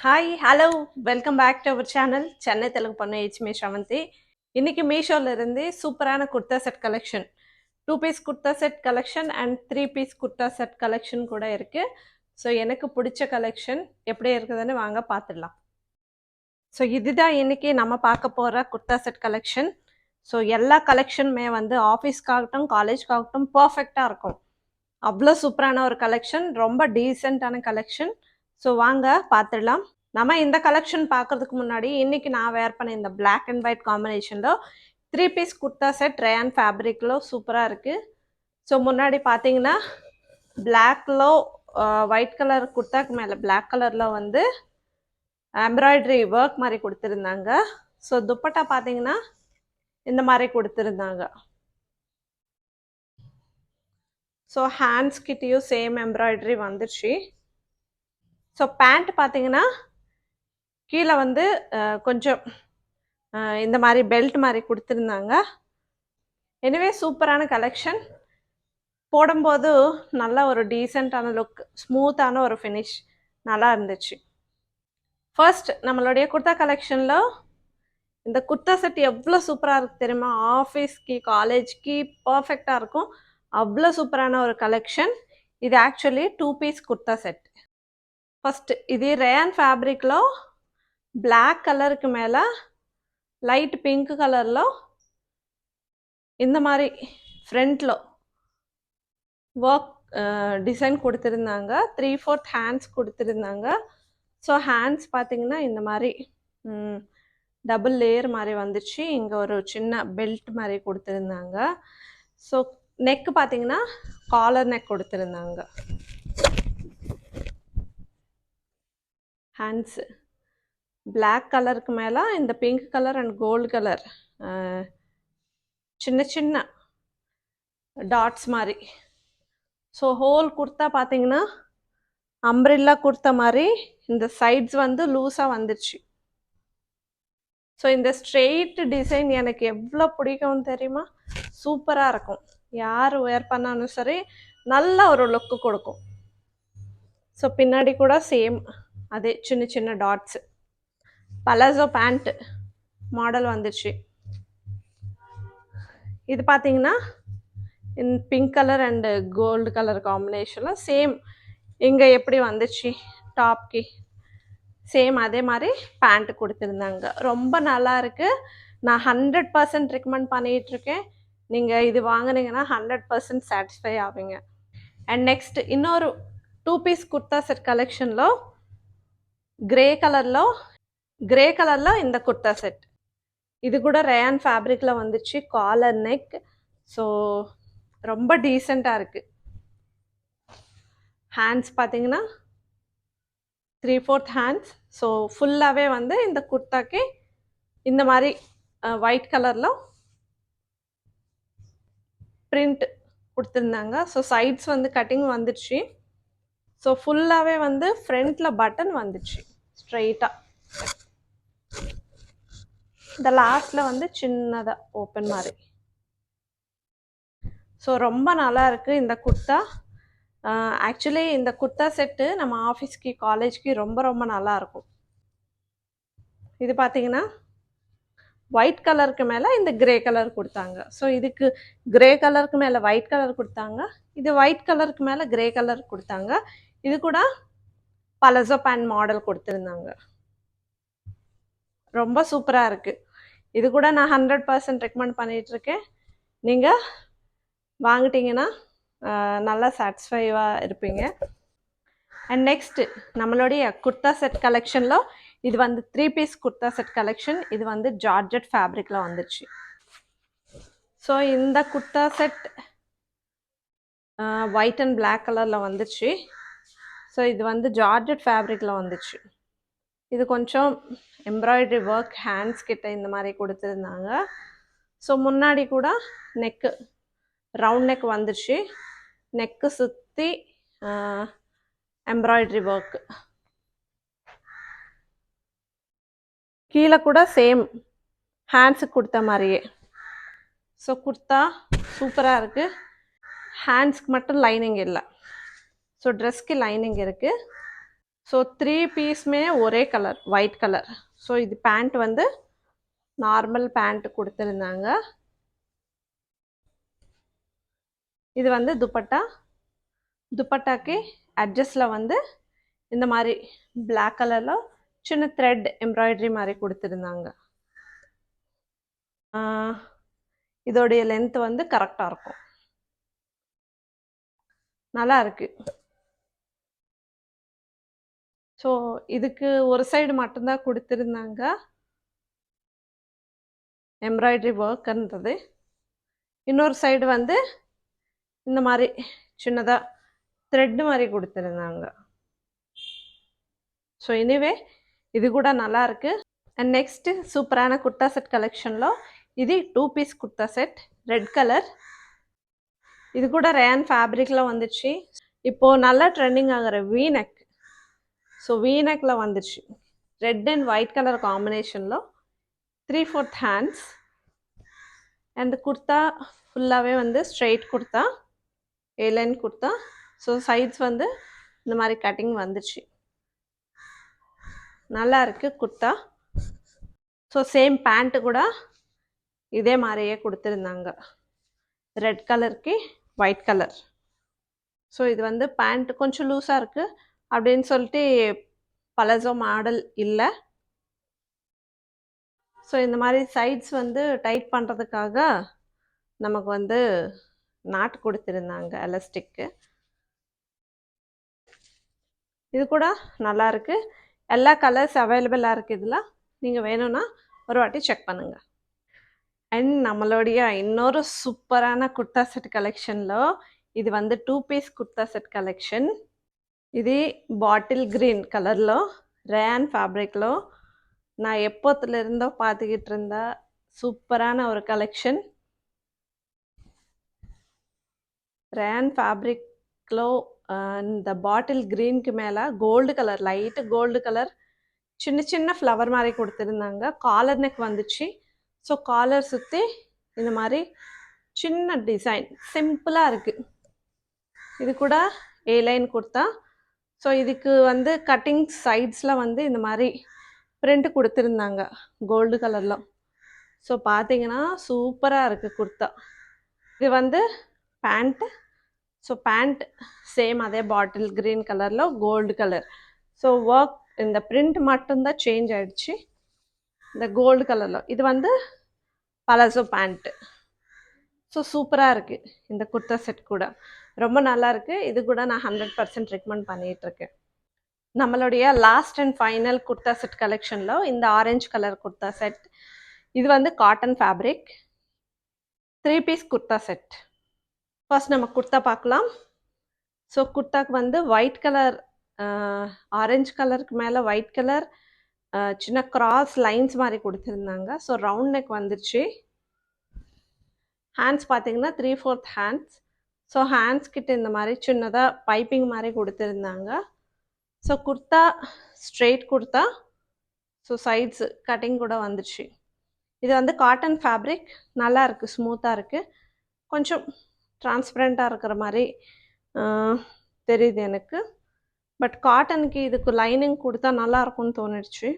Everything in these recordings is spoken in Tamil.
Hi hello welcome back to our channel Chennai Telugu பொண்ணு ஹெச்மி ஷவந்தி. இன்னைக்கு மீஷோல இருந்து சூப்பரான kurta set collection, 2 piece kurta set collection and 3 piece kurta set collection கூட இருக்கு. ஸோ எனக்கு பிடிச்ச கலெக்ஷன் எப்படி இருக்குதுன்னு வாங்க பார்த்துடலாம். ஸோ இதுதான் இன்னைக்கு நம்ம பார்க்க போகிற குர்தா செட் கலெக்ஷன். ஸோ எல்லா கலெக்ஷனுமே வந்து ஆஃபீஸ்க்காகட்டும் காலேஜ்க்காகட்டும் பர்ஃபெக்டாக இருக்கும். அவ்வளோ சூப்பரான ஒரு கலெக்ஷன், ரொம்ப டீசெண்டான கலெக்ஷன். ஸோ வாங்க பார்த்துடலாம். நம்ம இந்த கலெக்ஷன் பார்க்கறதுக்கு முன்னாடி இன்னைக்கு நான் வேர் பண்ண இந்த பிளாக் அண்ட் ஒயிட் காம்பினேஷனில் 3 பீஸ் குர்தா செட் ரேயான் ஃபேப்ரிக்கில் சூப்பராக இருக்குது. ஸோ முன்னாடி பார்த்தீங்கன்னா பிளாக்ல ஒயிட் கலர் குர்தாக்கு மேலே பிளாக் கலரில் வந்து எம்ப்ராய்டரி ஒர்க் மாதிரி கொடுத்துருந்தாங்க. ஸோ துப்பட்டா பார்த்தீங்கன்னா இந்த மாதிரி கொடுத்துருந்தாங்க. ஸோ ஹேண்ட்ஸ் கிட்டேயும் சேம் எம்ப்ராய்டரி வந்துடுச்சு. ஸோ பேண்ட் பார்த்தீங்கன்னா கீழே வந்து கொஞ்சம் இந்த மாதிரி பெல்ட் மாதிரி கொடுத்துருந்தாங்க. எனிவே சூப்பரான கலெக்ஷன், போடும்போது நல்ல ஒரு டீசெண்டான லுக், ஸ்மூத்தான ஒரு ஃபினிஷ் நல்லா இருந்துச்சு. ஃபர்ஸ்ட் நம்மளுடைய குர்தா கலெக்ஷனில் இந்த குர்தா செட் எவ்வளோ சூப்பராக இருக்குது தெரியுமா? ஆஃபீஸ்க்கு காலேஜ்க்கு பர்ஃபெக்டாக இருக்கும். அவ்வளோ சூப்பரான ஒரு கலெக்ஷன். இது actually 2 piece kurta set. First இது ரேயான் ஃபேப்ரிக்ல பிளாக் கலருக்கு மேலே லைட் பிங்க் கலரில் இந்த மாதிரி ஃப்ரண்ட்டில் ஒர்க் டிசைன் கொடுத்துருந்தாங்க. 3/4 ஹேண்ட்ஸ் கொடுத்துருந்தாங்க. ஸோ ஹேண்ட்ஸ் பார்த்தீங்கன்னா இந்த மாதிரி டபுள் லேயர் மாதிரி வந்துச்சு. இங்கே ஒரு சின்ன பெல்ட் மாதிரி கொடுத்துருந்தாங்க. ஸோ நெக்கு பார்த்தீங்கன்னா காலர் நெக் கொடுத்துருந்தாங்க. ஹேண்ட்ஸு பிளாக் கலருக்கு மேலே இந்த pink colour and gold colour சின்ன சின்ன டாட்ஸ் மாதிரி. ஸோ ஹோல் குர்த்தா பார்த்தீங்கன்னா அம்ப்ரில்லா குர்த்தா மாதிரி இந்த சைட்ஸ் வந்து லூஸாக வந்துடுச்சு. ஸோ இந்த ஸ்ட்ரெயிட் டிசைன் எனக்கு எவ்வளோ பிடிக்கும்னு தெரியுமா? சூப்பராக இருக்கும். யார் வேர் பண்ணாலும் சரி நல்ல ஒரு லுக்கு கொடுக்கும். ஸோ பின்னாடி கூட சேம் அதே சின்ன சின்ன டாட்ஸு. பலாசோ பேண்ட் மாடல் வந்துச்சு. இது பார்த்தீங்கன்னா pink colour and gold colour காம்பினேஷனில் சேம் இங்கே எப்படி வந்துச்சு டாப்க்கு சேம் அதே மாதிரி பேண்ட் கொடுத்துருந்தாங்க. ரொம்ப நல்லா இருக்குது. நான் 100% ரெக்கமெண்ட் பண்ணிகிட்ருக்கேன். நீங்கள் இது வாங்கினீங்கன்னா 100% சாட்டிஸ்ஃபை ஆவீங்க. அண்ட் நெக்ஸ்ட் இன்னொரு 2 பீஸ் குர்தா செட் கலெக்ஷனில் கிரே கலரில் இந்த குர்தா செட். இது கூட ரேயான் ஃபேப்ரிக்கில் வந்துச்சு, காலர் நெக். ஸோ ரொம்ப டீசெண்டாக இருக்குது. ஹேண்ட்ஸ் பார்த்தீங்கன்னா 3/4 ஹேண்ட்ஸ். ஸோ ஃபுல்லாகவே வந்து இந்த குர்தாக்கு இந்த மாதிரி ஒயிட் கலரில் பிரிண்ட் கொடுத்துருந்தாங்க. ஸோ சைட்ஸ் வந்து கட்டிங் வந்துடுச்சு. ஸோ ஃபுல்லாகவே வந்து ஃப்ரண்ட்டில் பட்டன் வந்துடுச்சு ஸ்ட்ரெயிட்டாக. இந்த லாஸ்ட்டில் வந்து சின்னதாக ஓப்பன் மாதிரி. ஸோ ரொம்ப நல்லா இருக்குது இந்த குர்தா. ஆக்சுவலி இந்த குர்தா செட்டு நம்ம ஆஃபீஸ்க்கு காலேஜ்க்கு ரொம்ப ரொம்ப நல்லாயிருக்கும். இது பார்த்தீங்கன்னா ஒயிட் கலருக்கு மேலே இந்த கிரே கலர் கொடுத்தாங்க. ஸோ இதுக்கு கிரே கலருக்கு மேலே ஒயிட் கலர் கொடுத்தாங்க. இது ஒயிட் கலருக்கு மேலே கிரே கலர் கொடுத்தாங்க. இது கூட பலசோ பேண்ட் மாடல் கொடுத்துருந்தாங்க. ரொம்ப சூப்பராக இருக்குது. இது கூட நான் 100% ரெக்கமெண்ட் பண்ணிகிட்ருக்கேன். நீங்கள் வாங்கிட்டீங்கன்னா நல்லா சாட்டிஸ்ஃபைவாக இருப்பீங்க. அண்ட் நெக்ஸ்ட்டு நம்மளுடைய குர்தா செட் கலெக்ஷனில் இது வந்து 3 பீஸ் குர்தா செட் கலெக்ஷன். இது வந்து ஜார்ஜெட் ஃபேப்ரிக்கில் வந்துடுச்சு. ஸோ இந்த kurta set white and black கலரில் வந்துடுச்சு. ஸோ இது வந்து ஜார்ஜெட் ஃபேப்ரிக்கில் வந்துடுச்சு. இது கொஞ்சம் எம்ப்ராய்டரி ஒர்க் ஹேண்ட்ஸ் கிட்ட இந்த மாதிரி கொடுத்துருந்தாங்க. ஸோ முன்னாடி கூட நெக்கு ரவுண்ட் நெக் வந்துடுச்சு. நெக்கு சுற்றி எம்ப்ராய்டரி ஒர்க். கீழே கூட சேம் ஹேண்ட்ஸுக்கு கொடுத்த மாதிரியே. ஸோ குர்தா சூப்பராக இருக்குது. ஹேண்ட்ஸ்க்கு மட்டும் லைனிங் இல்லை. ஸோ ட்ரெஸ்க்கு லைனிங் இருக்குது. ஸோ 3 பீஸுமே ஒரே கலர் ஒயிட் கலர். ஸோ இது பேண்ட் வந்து நார்மல் பேண்ட் கொடுத்துருந்தாங்க. இது வந்து துப்பட்டா. துப்பட்டாக்கு அட்ஜஸ்டில் வந்து இந்த மாதிரி பிளாக் கலரில் சின்ன த்ரெட் எம்ப்ராய்டரி மாதிரி கொடுத்துருந்தாங்க. இதோடைய லென்த் வந்து கரெக்டாக இருக்கும். நல்லா இருக்கு. ஸோ இதுக்கு ஒரு சைடு மட்டும்தான் கொடுத்துருந்தாங்க எம்ப்ராய்டரி ஒர்க்குன்றது. இன்னொரு சைடு வந்து இந்த மாதிரி சின்னதாக த்ரெட் மாதிரி கொடுத்துருந்தாங்க. ஸோ எனிவே இது கூட நல்லா இருக்கு. அண்ட் நெக்ஸ்ட் சூப்பரான குர்தா செட் கலெக்ஷன்లో ఇది 2 piece kurta set red colour. இது கூட ரேன் ஃபேப்ரிக்ல வந்துச்சு. இப்போ நல்லா ட்ரெண்டிங் ஆகிற வீநெக். ஸோ வீநெக்ல வந்துச்சு ரெட் அண்ட் ஒயிட் கலர் காம்பினேஷன்లో 3/4 ஹேண்ட்ஸ். அண்ட் குர்தா ஃபுல்லாகவே வந்து straight kurta, A line kurta. So sides வந்து இந்த மாதிரி கட்டிங் வந்துச்சு. நல்லா இருக்கு குர்தா. ஸோ சேம் பேண்ட்டு கூட இதே மாதிரியே கொடுத்துருந்தாங்க ரெட் கலருக்கு ஒயிட் கலர். ஸோ இது வந்து பேண்ட் கொஞ்சம் லூஸாக இருக்குது அப்படின்னு சொல்லிட்டு பலசோ மாடல் இல்லை. ஸோ இந்த மாதிரி சைட்ஸ் வந்து டைட் பண்ணுறதுக்காக நமக்கு வந்து நாட் கொடுத்துருந்தாங்க எலாஸ்டிக்கு. இது கூட நல்லா இருக்கு. எல்லா கலர்ஸ் அவைலபிளாக இருக்குது. இதில் நீங்கள் வேணும்னா ஒரு வாட்டி செக் பண்ணுங்கள். அண்ட் நம்மளுடைய இன்னொரு சூப்பரான குர்தா செட் கலெக்ஷனில் ఇది வந்து 2 పీస్ కుర్తా సెట్ కలెక్షన్. ఇది బాటిల్ గ్రీన్ కలర్లో ரேன் ஃபேப்ரிக்లో நான் எப்போத்துலேருந்தோ பார்த்துக்கிட்டு இருந்த சூப்பரான ஒரு கலெக்ஷன். ரேன் ஃபேப்ரிக்లో இந்த பாட்டில் க்ரீனுக்கு மேலே gold colour, light gold colour சின்ன சின்ன ஃப்ளவர் மாதிரி கொடுத்துருந்தாங்க. காலர் நெக் வந்துச்சு. ஸோ காலர் சுற்றி இந்த மாதிரி சின்ன டிசைன் சிம்பிளாக இருக்குது. இது கூட ஏலைன் குர்தா. ஸோ இதுக்கு வந்து கட்டிங் சைட்ஸில் வந்து இந்த மாதிரி பிரிண்ட் கொடுத்துருந்தாங்க கோல்டு கலரில். ஸோ பார்த்தீங்கன்னா சூப்பராக இருக்குது குர்தா. இது வந்து பேண்ட்டு. ஸோ பேண்ட் சேம் அதே பாட்டில் க்ரீன் கலரில் கோல்டு கலர். ஸோ ஒர்க் இந்த பிரிண்ட் மட்டும்தான் சேஞ்ச் ஆகிடுச்சு இந்த கோல்டு கலரில். இது வந்து பலசோ பேண்ட்டு. ஸோ சூப்பராக இருக்குது இந்த குர்தா செட் கூட. ரொம்ப நல்லா இருக்குது. இது கூட நான் 100% ரெக்கமெண்ட் பண்ணிகிட்ருக்கேன். நம்மளுடைய last and final kurta set கலெக்ஷனில் இந்த ஆரஞ்சு கலர் குர்தா செட். இது வந்து cotton fabric 3 piece kurta set. First நம்ம குர்தா பார்க்கலாம். ஸோ குர்தாக்கு வந்து ஒயிட் கலர், ஆரஞ்சு கலருக்கு மேலே ஒயிட் கலர், சின்ன கிராஸ் லைன்ஸ் மாதிரி கொடுத்துருந்தாங்க. ஸோ ரவுண்ட் நெக் வந்துருச்சு. ஹேண்ட்ஸ் பார்த்தீங்கன்னா 3/4 ஹேண்ட்ஸ். ஸோ ஹேண்ட்ஸ் கிட்ட இந்த மாதிரி சின்னதாக பைப்பிங் மாதிரி கொடுத்துருந்தாங்க. So kurta straight kurta. So sides cutting கூட வந்துச்சு. இது வந்து காட்டன் ஃபேப்ரிக். நல்லா இருக்குது, ஸ்மூத்தாக இருக்குது. கொஞ்சம் டிரான்ஸ்பரண்ட்டாக இருக்கிற மாதிரி தெரியுது எனக்கு. பட் காட்டனுக்கு இதுக்கு லைனிங் கொடுத்தா நல்லாயிருக்கும்னு தோணிடுச்சு.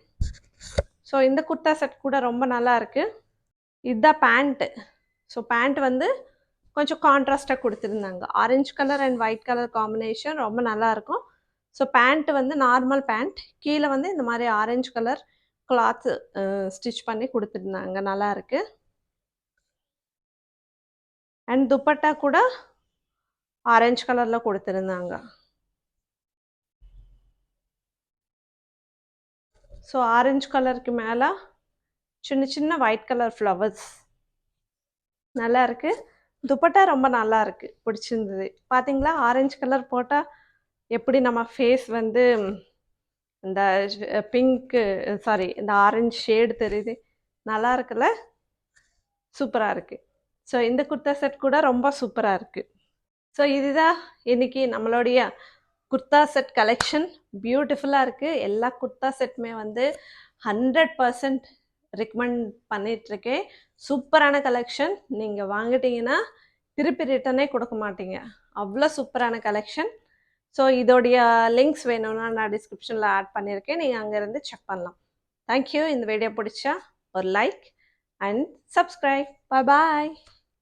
ஸோ இந்த குர்தா செட் கூட ரொம்ப நல்லா இருக்குது. இதுதான் பேண்ட்டு. ஸோ பேண்ட் வந்து கொஞ்சம் கான்ட்ராஸ்டாக கொடுத்துருந்தாங்க. Orange colour and white colour combination ரொம்ப நல்லாயிருக்கும். ஸோ பேண்ட் வந்து நார்மல் பேண்ட், கீழே வந்து இந்த மாதிரி ஆரஞ்சு கலர் கிளாத்து ஸ்டிச் பண்ணி கொடுத்துருந்தாங்க. நல்லா இருக்கு. அண்ட் துப்பட்டா கூட ஆரஞ்சு கலரில் கொடுத்துருந்தாங்க. ஸோ ஆரஞ்சு கலருக்கு மேலே சின்ன சின்ன ஒயிட் கலர் ஃப்ளவர்ஸ் நல்லா இருக்கு. துப்பட்டா ரொம்ப நல்லா இருக்கு, பிடிச்சிருந்தது. பார்த்தீங்களா ஆரஞ்சு கலர் போட்டால் எப்படி நம்ம ஃபேஸ் வந்து இந்த பிங்க்கு இந்த ஆரஞ்சு ஷேடு தெரியுது. நல்லா இருக்குல்ல, சூப்பராக இருக்குது. ஸோ இந்த குர்தா செட் கூட ரொம்ப சூப்பராக இருக்குது. ஸோ இதுதான் இன்னைக்கு நம்மளுடைய குர்தா செட் கலெக்ஷன். பியூட்டிஃபுல்லாக இருக்குது. எல்லா குர்தா செட்டுமே வந்து 100% ரெக்கமெண்ட் பண்ணிகிட்ருக்கேன். சூப்பரான கலெக்ஷன். நீங்கள் வாங்கிட்டீங்கன்னா திருப்பி ரிட்டனே கொடுக்க மாட்டீங்க, அவ்வளோ சூப்பரான கலெக்ஷன். ஸோ இதோடைய லிங்க்ஸ் வேணும்னா நான் டிஸ்கிரிப்ஷனில் ஆட் பண்ணியிருக்கேன், நீங்கள் அங்கேருந்து செக் பண்ணலாம். தேங்க்யூ. இந்த வீடியோ பிடிச்சா ஒரு லைக் அண்ட் சப்ஸ்கிரைப். பாய்.